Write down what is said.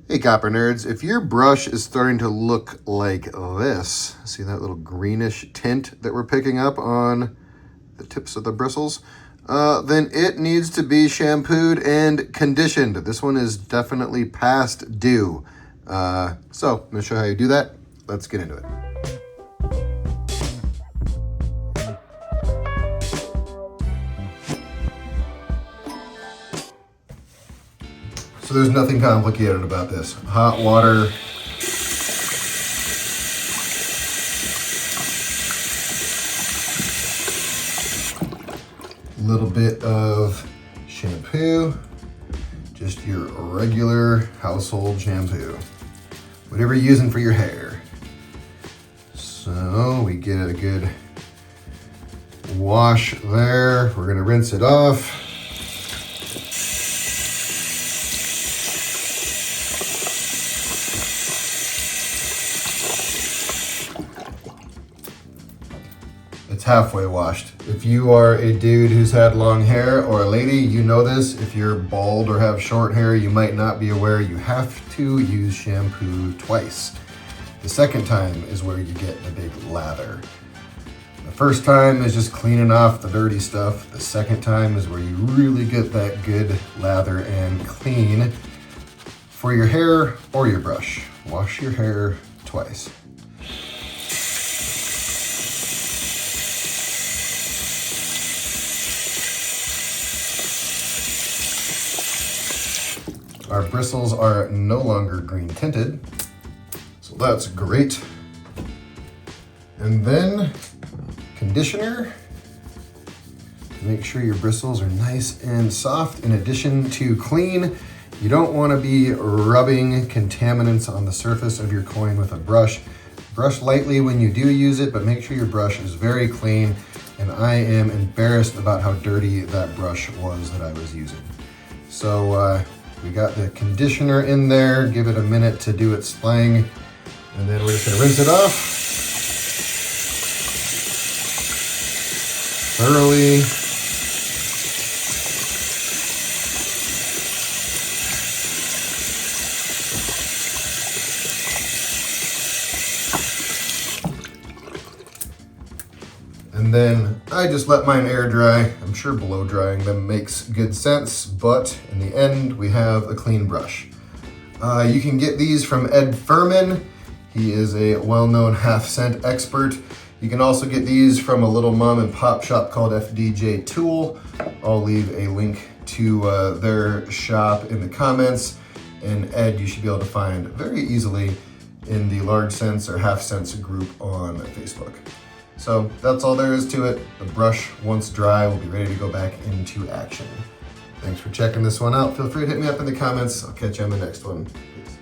Hey Copper Nerds, if your brush is starting to look like this, see that little greenish tint that we're picking up on the tips of the bristles, then it needs to be shampooed and conditioned. This one is definitely past due. So I'm going to show you how you do that. Let's get into it. So there's nothing complicated about this. Hot water, a little bit of shampoo, just your regular household shampoo, whatever you're using for your hair. So we get a good wash there. We're gonna rinse it off. It's halfway washed. If you are a dude who's had long hair, or a lady, you know this. If you're bald or have short hair, you might not be aware you have to use shampoo twice. The second time is where you get the big lather. The first time is just cleaning off the dirty stuff. The second time is where you really get that good lather and clean for your hair or your brush. Wash your hair twice. Our bristles are no longer green tinted, so that's great. And then conditioner. Make sure your bristles are nice and soft. In addition to clean, you don't want to be rubbing contaminants on the surface of your coin with a brush. Brush lightly when you do use it, but make sure your brush is very clean. And I am embarrassed about how dirty that brush was that I was using. So we got the conditioner in there. Give it a minute to do its thing. And then we're just gonna rinse it off thoroughly. And then I just let mine air dry. I'm sure blow drying them makes good sense, but in the end, we have a clean brush. You can get these from Ed Fuhrman. He is a well-known half-cent expert. You can also get these from a little mom and pop shop called FDJ Tool. I'll leave a link to their shop in the comments. And Ed, you should be able to find very easily in the large cents or half cents group on Facebook. So that's all there is to it. The brush, once dry, will be ready to go back into action. Thanks for checking this one out. Feel free to hit me up in the comments. I'll catch you on the next one. Peace.